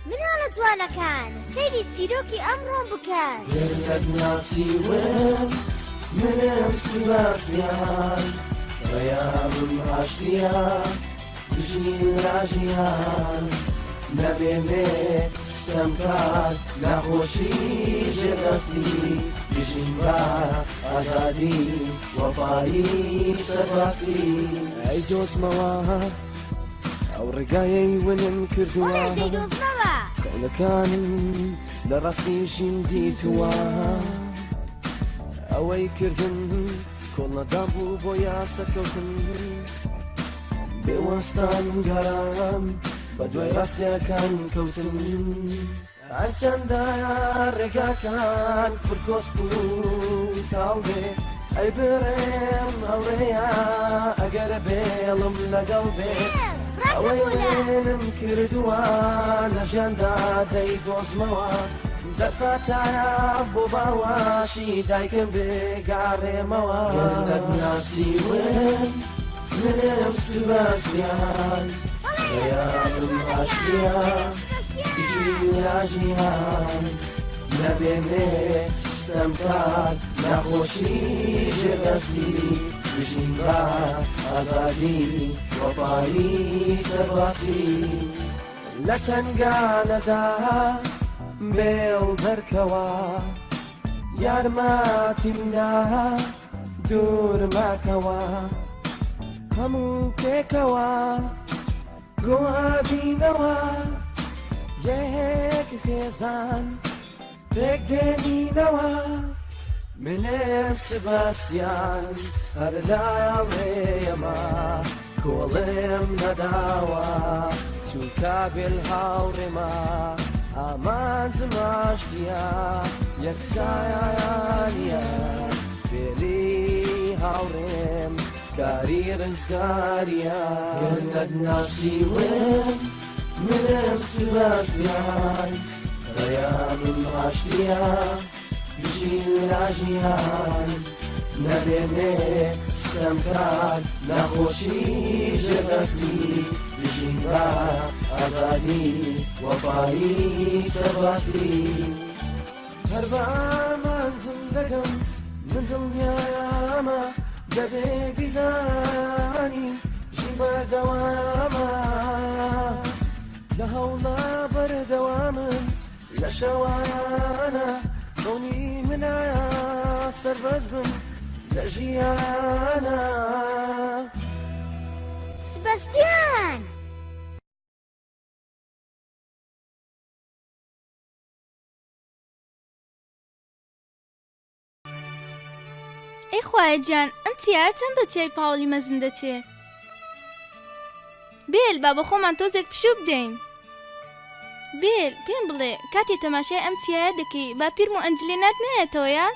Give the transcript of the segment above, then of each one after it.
مناڵە جوانەکان سەیری چیرۆکی ئەمڕۆ بکەن گەرەک ناسیوم منم سباسیان ڕێیابم هاشتیا دژین لاژیان نەبێنێ ستەمکار نەخۆشی ژێدەستی دژین بە ئازادی وەفایی سەرباستی ئەی دۆزمەوە ئەو ڕێگایەی ونم کردووە دەیدۆزمەوە خەونەکانم لە ڕاستیشیم دیتووە ئەوەی کردن کۆڵەدام بوو بۆ یاسەکەوتن بێوەستان گەرام بە دوای ڕاستیەکان کەوتن هەرچەندە ڕێگاکان پرکۆست بوو تاڵ بێ ئەی بڕێم ئەوڕێیە ئەگەرە بێڵم لەگەڵ بێ ئەوەی وێنم کردووە لە ژیاندا دەیدۆزمەوە دەفاتایە بۆ باواشی دایکم بێگاڕێمەوە گەرەک ناسیوم منم سباسیان ڕێیابم هاشتیا دژین لاژیان نەبێنێ ستەمکار نەخۆشی ژێدەستی دژین بە ئازادی وەفایی سەرباستی لە تەنگانەدا بێڵ دەرکەوە یارمەتیمدا دوور ماکەوە هەموو پێکەوە گۆبینەوە یەک خێزان پێک دێنینەوە منم سباسیان هەر لاڵێمە کۆڵێم نەداوە چونکە بێل هاوڕێمە ئامانجم ئاشتیا یەکسایانە بێلی هاوڕێم کاری ڕزگاریە گەرەک ناسیوم منم سباسیان ڕێیابم هاشتیا دژین لاژیان نەبێنێ ستەمکار نەخۆشی ژێدەستی دژین بە ئازادی وەفایی سەرباستی هەر بە ئامانجم دەکەم من دڵنیامە دەبێ بیزانی ژین بەردەوامە لە هەوڵە بەردەوامن لە شەوانە دڵنی منایە سەربەز بم لە ژیانە سبەستیان ئەی خوایە گیان ئەم چیایە چەند بە چیای پاوڵی مەزن دەچێ بێل با بە خۆمان تۆزێک پشوو بدەین بێل پێم بڵێ کاتێ تەماشای ئەم چیایە دەکەی با پیرم و ئەنجلێنات نایەتەوە یا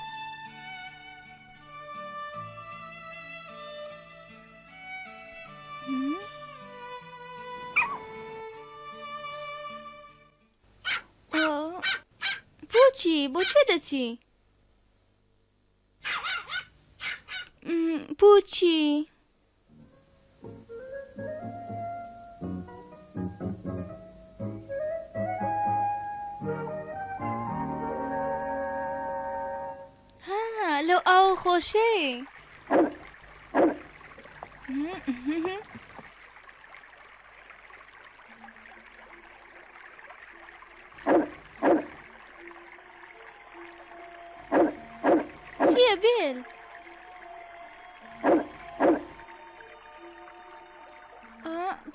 بۆچی بۆ کوێ دەچی بۆچی لەو ئاو خۆشەی چییە بێل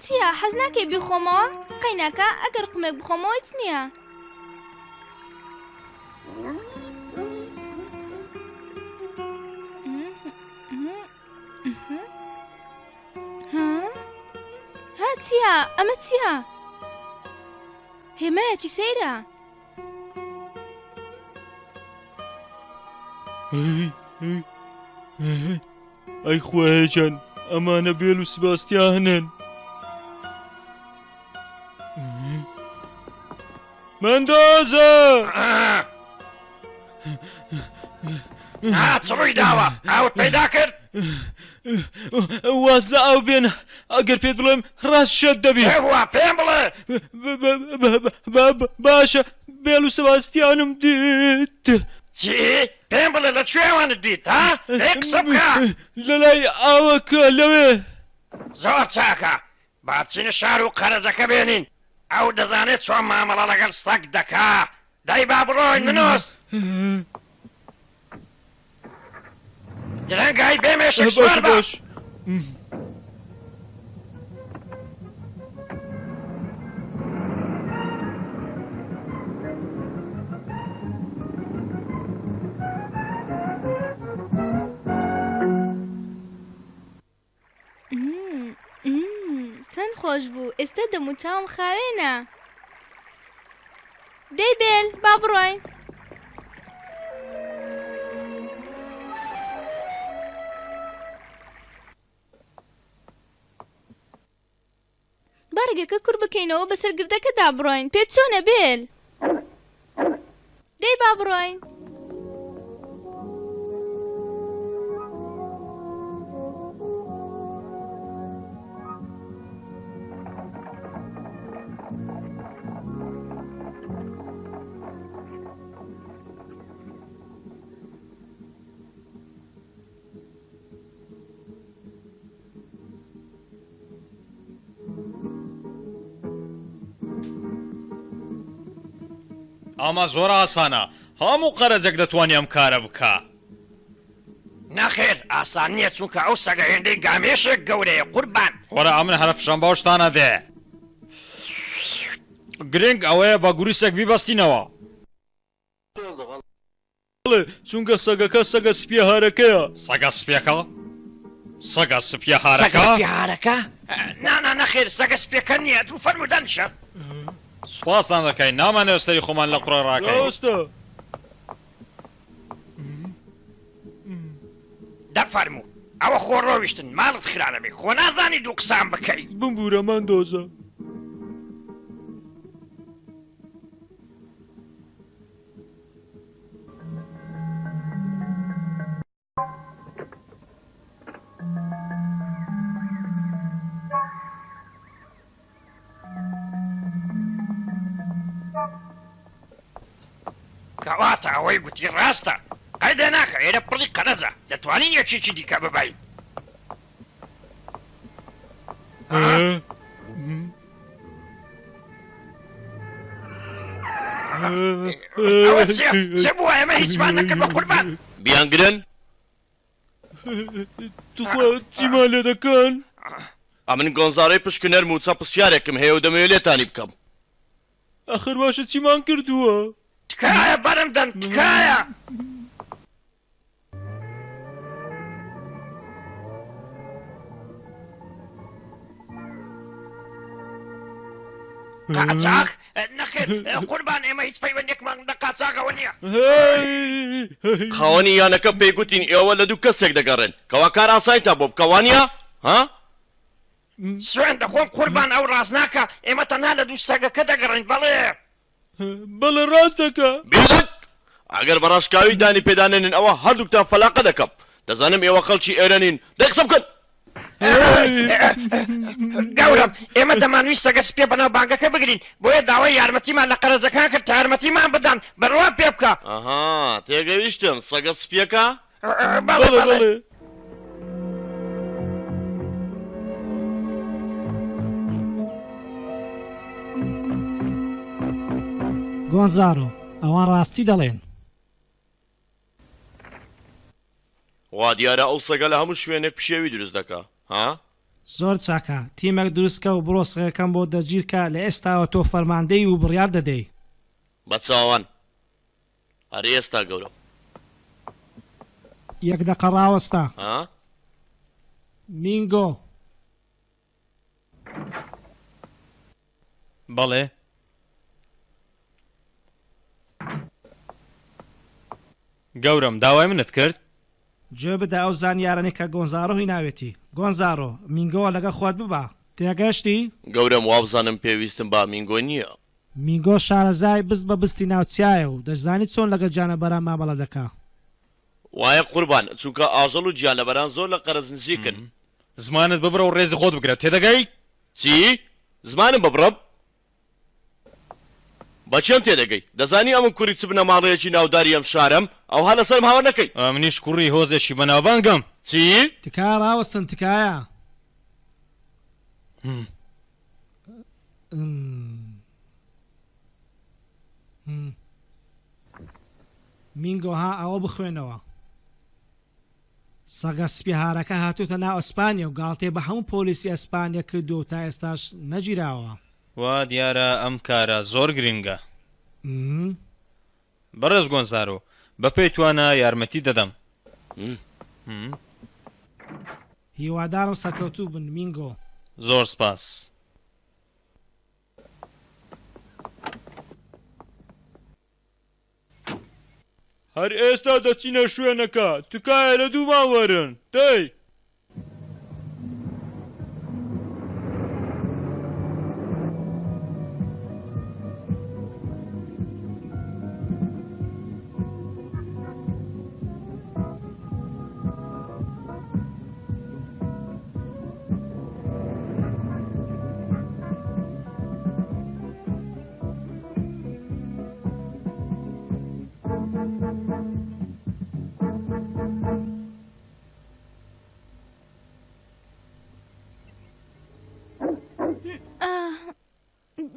چییە حەز ناکەی بیخۆمەوە قەیناکە ئەگەر قمێک بخۆمەوە هیچ نییە ها چییە ئەمە چییە هێمایەکی سەیرە ئەی خوایەجان ئەمانە بێل و سباستیانن مندۆزە چڕووی داوە ئاوت پەیدا کرد واز لە ئەو بێنە ئەگەر پێت بڵێم ڕاست شەت دەبی وا پێم بڵێ باشە بێل و سەباستیانم دیت چی پێم بڵێ لە کوێوانت دیت ها لێ قسە بکە لە لای ئاوەکە لەوێ زۆر چاکە با بچینە شار و قەرەجەکە بێنین ئەو دەزانێت چۆن مامەڵە لەگەڵ سەگ دەکا دای با بڕۆین منۆس درەنگای بێمێشک سوار بە چەند خۆش بوو ئێستا دەم و چاوم خاوێنە دەی بێل با بڕۆین بارگەکە کوور بکەینەوە بەسەر گردەکەدا بڕۆین پێت چۆنە بێل دەی با بڕۆین ئەمە زۆر ئاسانە هەموو قەرەجێک دەتوانێت ئەم کارە بکە نەخێر ئاسان نییە چونکە ئەو سەگە هێندەی گامێشێک گەورەیە قوربان خۆرە ئەمن هەرە فشەم باشتانە دێ گرنگ ئەوەیە بە گوریسێک بیبەستینەوە چونکە سەگەکە سەگە سپیە هارەکەیە سەگە سپێکە سەگە سپیە هارەکە هارەکە نانا نەخێر سەگە سپێکە نییە تو فەرمودەنشە سوپاسان دەکەین نامانە ئێستەری خۆمان لە قوڕە ڕاکەین ڕاستە دەفەرموو ئەوە خۆڕۆویشتن ماڵت خرانەبێ خۆ نازانی دوو قسان بکەی بمبورە ماندۆزە کەواتە ئەوەی گوتی ڕاستە ئەیدە ناکە ئێرە پڕی قەرەزە دەتوانین یەکێکی دیکە ببین ئەوە چێ بووە ئێمە هیچمان نەکرد بە قوربان بیانگرن توخوا چیمان لێ دەکەن ئەمن گۆنزارەی پشکنەرم و چە پرسیارێکم هەیە و دەمەوێت لێتانی بکەم ئەخر باشە چیمان کردووە تکایە بەرم دەن تکایە قاچاق نەخێر قوربان ئێمە هیچ پەیوەندێکمان لە قاچاقەوە نییە خاوەنی یانەکە پێی گوتین ئێوە لە دوو کەسێک دەگەڕێن کەوا کار ئاسایی تا بۆ بکەوانە ها سوێن دەخۆم قوربان ئەو ڕاست ناکە ئێمە تەنها لە دوو سەگەکە دەگەڕین بەڵێ بەڵێ ڕاست دەکە بێدەک ئەگەر بە ڕاشکاوی دانی پێدانێنن ئەوە هەردووکتان فەلاقە دەکەم دەزانم ئێوە خەڵکی ئێرەنین دەی قسە بکەن گەورم ئێمە دەمانویست سەگە سپێ بەناو بانگەکە بگرین بۆیە داوای یارمەتیمان لە قەرەجەکان کرد تا یارمەتیمان بدەن بەڕوا پێ بکە ئەها تێگەویشتم سەگە سپیەکە بەڵێ بەڵێ گۆنزارۆ ئەوان ڕاستی دەڵێن وا دیارە ئەو سەگە لە هەموو شوێنێک پشێوی دروست دەکا ها زۆر چاکە تیمێک دروستکە و بڕۆ سەگەکەم بۆ دەگیرکە لە ئێستاوە تۆ فەرماندەی و بڕیار دەدەی بە چاوان هەرێ ئێستا گەورە یەک دەقە ڕاوەستا ها مینگۆ بەڵێ گەورم داوای منت کرد گوێ بدە ئەو زانیارانەی کە گۆنزارۆ هی ناوێتی گۆنزارۆ مینگۆوە لەگە خۆت ببە تێگەشتی گەورم وابزانم پێویستم با مینگۆ نییە مینگۆ شارەزای بست بە بستی ناوچایە و دەشزانی چۆن لەگە جانەبەرە مامەڵە دەکا وایە قوربان چونکە ئاژەڵ و گیانەبەران زۆر لە قەرز نزیکن. زمانت ببرە و ڕێزی خۆت بگرە تێدەگەی؟ چی؟ زمانم ببڕم؟ بەچێم تێدەگەی؟ دەزانی ئەمن کوڕی چ بنە ماڵەیەکی ناوداری ئەم شارەم ئەو هە لەسەرم هاوار نەکەی. منیش کوڕی هۆزێکی بەناوبانگەم. چی؟ تکایە ڕاوەستن تکایە. مینگۆ ها ئەوە بخوێنەوە. سەگە سپیهارەکە هاتووتە ناو ئەسپانیا و گاڵتێ بە هەموو پۆلیسی ئەسپانیا کردو و تا ئێستاش نەگیراوە. وا دیارە ئەم کارە زۆر گرنگە. بەڕێز گۆنزارۆ بە پێی توانە یارمەتی دەدەم. هیوادارم سەرکەوتوو بن مینگۆ. زۆر سپاس. هەر ئێستا دەچینە شوێنەکە تکایە لە دوومان وەرن دەی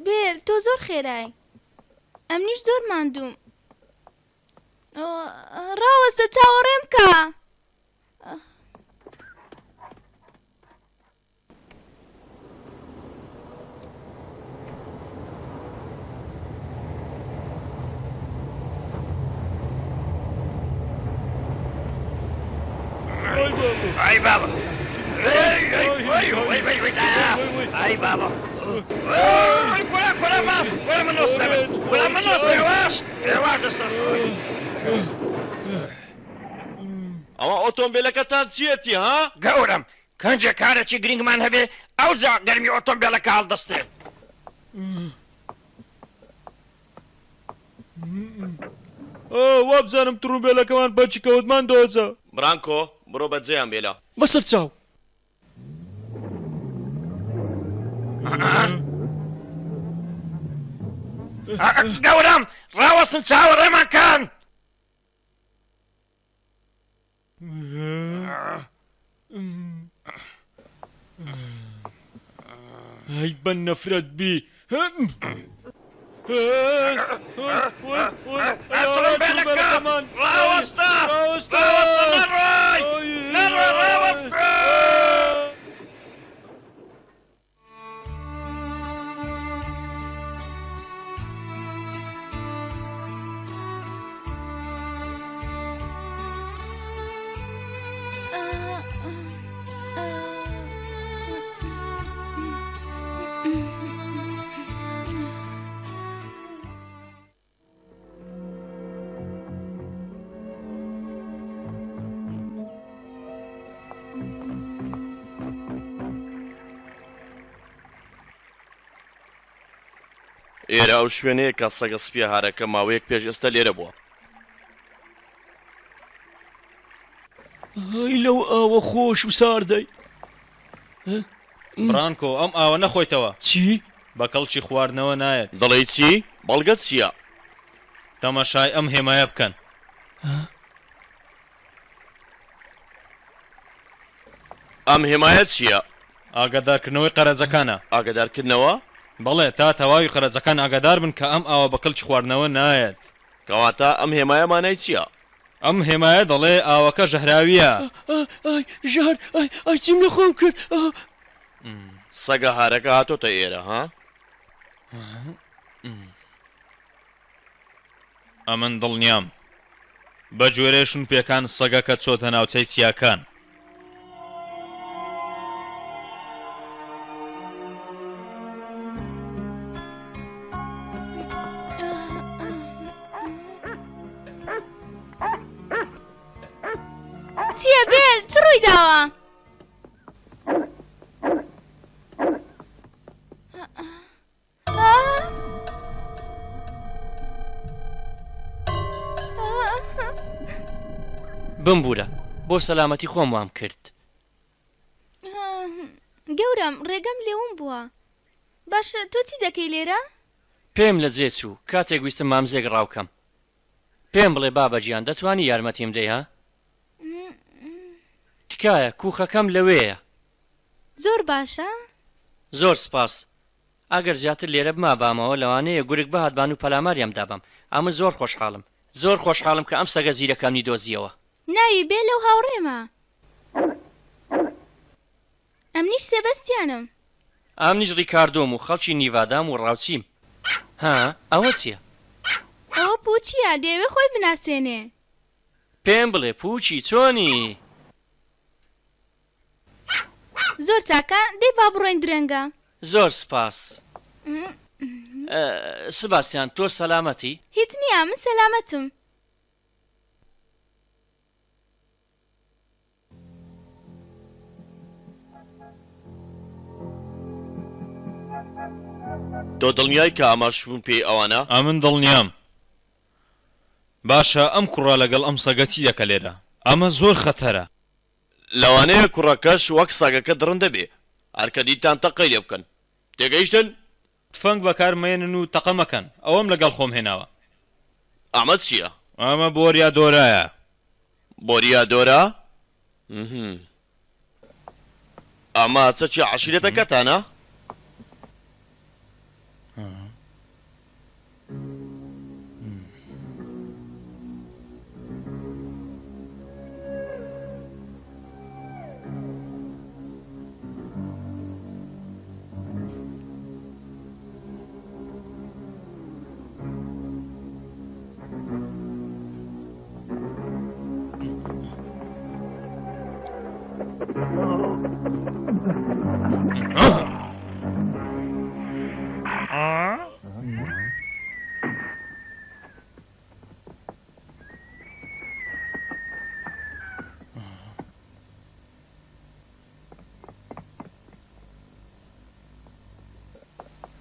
بێل تۆ زۆر خێرای ئەمنیش زۆر ماندووم ڕاوەستە چاوەڕێم کە ئای بابا ئای بابا وەرە من نۆسەوێت وەرە من نۆسەواش ئێوە دەسەر ئەوە ئۆتۆمبیلەکەتان چیەتی ها؟ گەورم کەنجە کارێکی گرنگمان هەبێ ئەو جا گەرمی ئۆتۆمبیلەکە هەڵدەستێت وابزانم تڕومبێلەکەمان بەچی کەوتمان دۆزە برانکۆ بڕۆ بەجێیان بێلا بەسەر چاو گەورم ڕاوەستن چاوەڕێمان کەن هەی بە نەفرەت بی ڕاوەستە نەڕۆی ڕاوەستە ئێرە ئەو شوێنەیە کە سەگە سپیە هارەکە ماوەیەک پێش ئێستا لێرە بووە. هەی لەو ئاوە خۆش و ساردەی برانکۆ ئەم ئاوە نەخۆیتەوە. چی؟ بە کەڵکی خواردنەوە نایەت. دەڵێی چی؟ بەڵگەت چییە؟ تەماشای ئەم هێمایە بکەن. ئەم هێمایەت چییە؟ ئاگادارکردنەوەی قەرەجەکانە. ئاگادارکردنەوە؟ بەڵێ تا تەواوی قەرەجەکان ئاگادار بن کە ئەم ئاوە بە کەڵکی خواردنەوە نایەت. کەواتە ئەم هێمایەمانای چییە؟ ئەم هێمایە دەڵێ ئاوەکە ژەهراویە. ژار ئای چیم لە خۆم کرد سەگە هارەکە هاتۆتە ئێرە ها؟ ئەمن دڵنیام بە جۆرەشون پێکان سەگەکە چۆتە ناوچەی چیاکان. چییە بێل چ ڕووی داوە؟ بمبورە بۆ سەلامەتی خۆم وام کرد. گەورم ڕێگەم لێوم بووە. باش تۆ چی دەکەی لێرە؟ پێم لە جێ چوو کاتێک ویستم مامزێک ڕاوکەم. پێم بڵێ بابەجیان دەتوانی یارمەتیم دەی ها؟ تکایە کوخەکەم لەوەیە. زۆر باشە؟ زۆر سپاس. ئەگەر زیاتر لێرە بما بامەوە لەوانەیە گورگ بەهاتبان و پەلاماریام دابم. ئەمە زۆر خۆشحاڵم. زۆر خۆشحاڵم کە ئەم سەگە زیرەکەمنی دۆزیەوە. ناوی بێ لەو هاوڕێمە. ئەمنیش سێبەستیانم. ئەمنیش ڕیکاردۆم و خەڵکی نیڤادام و ڕاوچیم. ها ئەوە چییە؟ ئەوە پوچیە دەیەوێ خۆی بناسێنێ. پێم بڵێ پوچی چۆنی؟ زۆر چاکە دەی با بڕۆین درەنگە. زۆر سپاس. سباستیان تۆ سەلامەتی؟ هیچ نییە من سەلامەتم. تۆ دڵنیای کە ئاماژبوون پێی ئەوانە؟ ئەمن دڵنیام. باشە ئەم کوڕە لەگەڵ ئەم سەگە چی دەکە لێرە؟ ئەمە زۆر خەتەرە. لەوانەیە کوڕەکەش وەک سەگەکە درڕندە بێ هەرکە دیتان تەقەی لێ بکەن. تێگەیشتن؟ تفەنگ بەکارمێنن و تەقە مەکەن. ئەوەم لەگەڵ خۆم هێناوە. ئەمە چییە؟ ئەمە بۆریا دۆرایە. بۆریا دۆرە؟ ئەمە چەکی عەشیرەتەکەتانە؟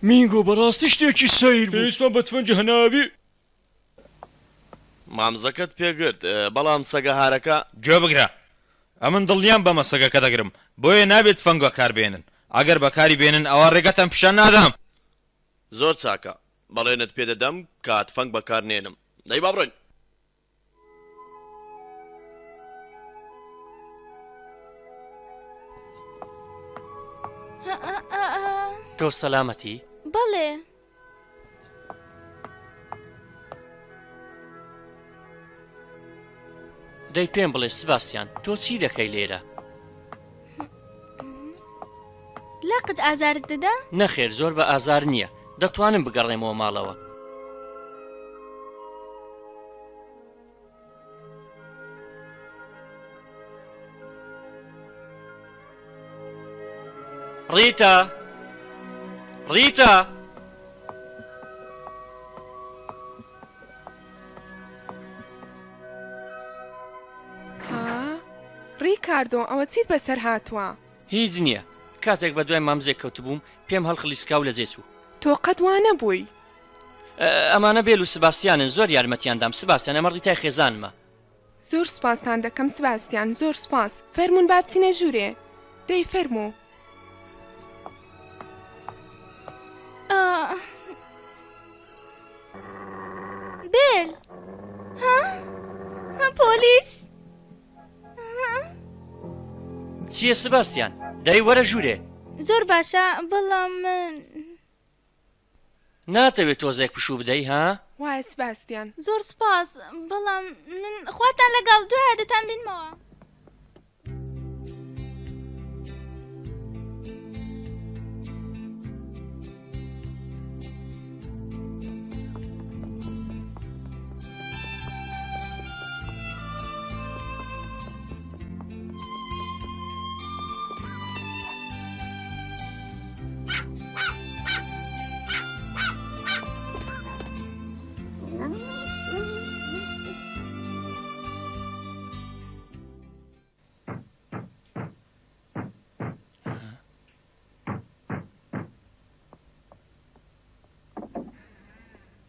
مینگۆ بەڕاستی شتێکی سەیر بوو. پێویستمان بە تفەنگی هەناوی. مامزەکەت پێگرت بەڵام سەگە هارەکە گوێ بگرە. ئەمن دڵنیام بەمە سەگەکە دەگرم بۆیە نابێت تفەنگ بەکار بێنن. ئەگەر بەکاری بێنن ئەوە ڕێگەتان پیشان نادام. زۆر چاکە بەڵێنت پێدەدەم کە تفەنگ بەکار نێنم. دەی با بڕۆین. تۆ سەلامەتی؟ بەڵێ. دەی پێم بڵێ سباستیان تۆ چی دەکەی لێرە؟ لاقت ئازارت دەدا؟ نەخێر زۆر بە ئازار نییە. دەتوانم بگەڕێمەوە ماڵەوە. ڕیتا! ڕیتا! ڕیکاردۆ ئەوە چیت بەسەر هاتووە؟ هیچ نییە. کاتێک بە دوای مامزێک کەوتبووم پێم هەڵخلیسکاو لە جێ چوو. تۆ قەت وانە بووی؟ ئەمانە بێل و سباستیانن زۆر یارمەتیاندام. سباستیان ئەمە ڕیتای خێزانمە. زۆر سپاستان دەکەم سباستیان زۆر سپاس. فەرمون با بچینە ژوورێ. دەی فەرموو. بێل پۆلیس چییە سباستیان؟ دەی وەرە ژوورێ. زۆر باشە بەڵام من ناتەوێت تۆزێک پشوو بدەی ها؟ وایە سباستیان. زۆر سپاس بەڵام من خواتان لەگەڵ دوایە دەتان بینمەوە.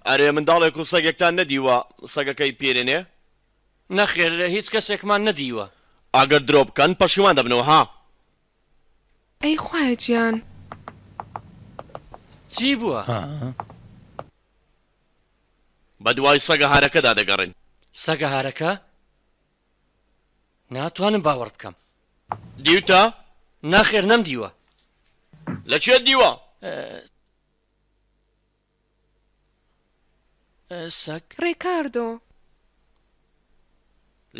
ئەرێ منداڵێک و سەگێکتان نەدیوە سەگەکەی پێرێنێ؟ نەخێر هیچ کەسێکمان نەدیوە. ئەگەر درۆ بکەن پەشیمان دەبنەوە ها. ئەی خوایە گیان چی بووە؟ بە دوای سەگە هارەکەدا دەگەڕێن. سەگە هارەکە؟ ناتوانم باوەڕ بکەم. دیوتە؟ ناخێر نەمدیوە. لەکوێ دیوە؟ سەگ؟ ڕێکاردۆ.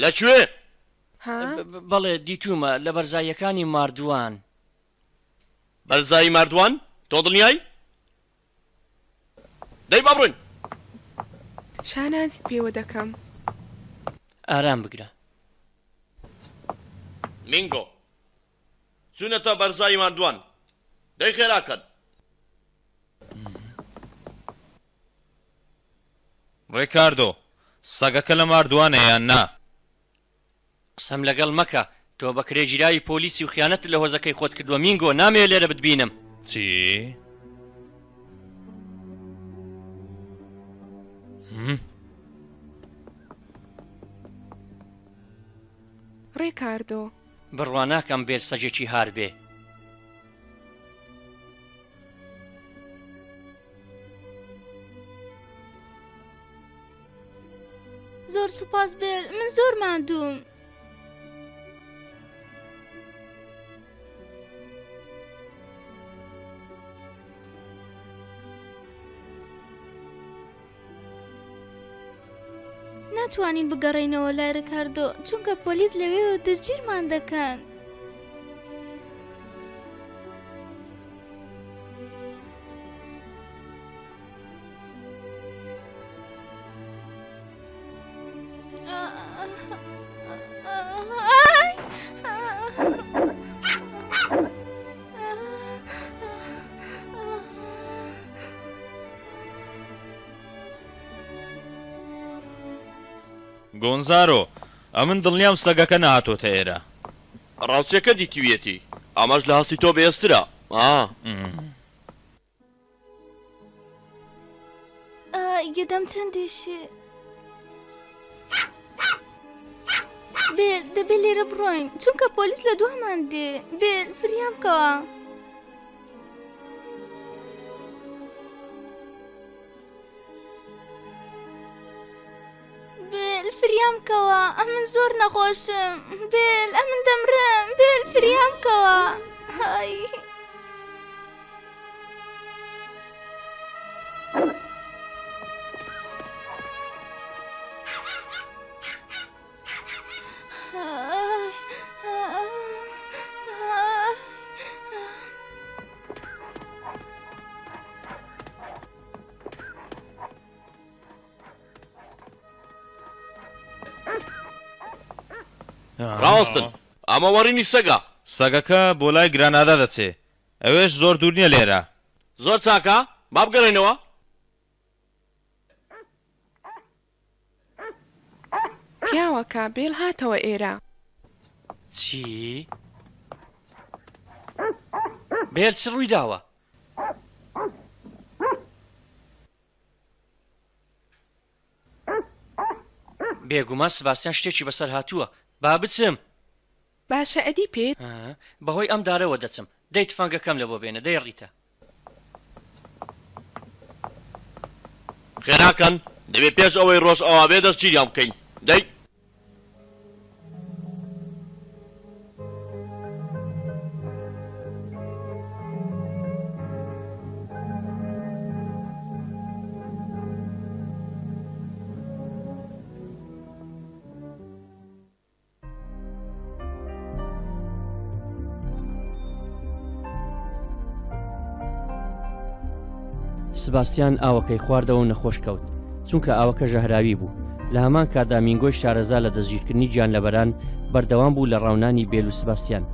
لەکوێ؟ بەڵێ دیتوومە لە بەرزاییەکانی ماردووان. بەرزایی ماردووان؟ تۆ دڵنیای؟ دەی با بڕۆین. شانازیت پێوە دەکەم. ئارام بگرە. مینگۆ چوونەتە بەرزایی ماردووان. دەی خێراکەن. ڕێکاردۆ سەگەکە لە ماردوانە یان نا؟ قسەم لەگەڵ مەکە تۆ بە کرێژیراوی پۆلیسی و خیانەت لە هۆزەکەی خۆت کردووە مینگۆ نامەوێت لێرە بتبینم. چی؟ ڕێکاردۆ بڕوا ناکەم بێر سەجێکی هار بێ. زۆر سوپاس بێل من زۆر ماندووم. ناتوانین بگەڕێینەوە لای ڕێکاردۆ چونکە پۆلیس لەوێ دەستگیرمان دەکەن. گۆنزارۆ ئەمن دڵنیام سەگەکە نهاتۆتە ئێرە. ڕاوچەکە دیتویەتی ئەمەش لە هەستی تۆ بێسترە. گەدەم چەندێشێ بێل دەبێت لێرە بڕۆین چونکە پۆلیس لە دوامان دێ. بێل فریام بکەوە. بێل فریام بکەوە ئەمن زۆر نەخۆشم. بێل ئەمن دەمرم. بێل فریام بکەوە. ڕاوەستن ئەمە وەڕینی سەگە. سەگەکە بۆ لای گرانادا دەچێ ئەوێش زۆر دوور نییە لێرە. زۆر چاکە با بگەڕێنەوە. پیاوەکە بێل هاتەوە ئێرە. چی؟ بێل چ ڕووی داوە؟ بێگومان سباستیان شتێکی بەسەر هاتووە. با بچم. باشە ئەدی پێت؟ بەهۆی ئەم دارەوە دەچم. دەی تفەنگەکەم لە بۆ بێنە دەیڕیتە. خێراکەن دەبێت پێش ئەوەی ڕۆژ ئەوە بێ دەستگیریان بکەین. دەی سباستیان ئاوەکەی خواردەوە و نەخۆش کەوت چونکە ئاوەکە ژەهراوی بوو. لە هەمان کادا مینگۆی شارەزا لە دەستگیرکردنی گیانلەبەران بەردەوام بوو لە ڕاونانی بێل و سباستیان.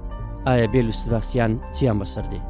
ئایا بێل و سباستیان چیان بەسەر دێ؟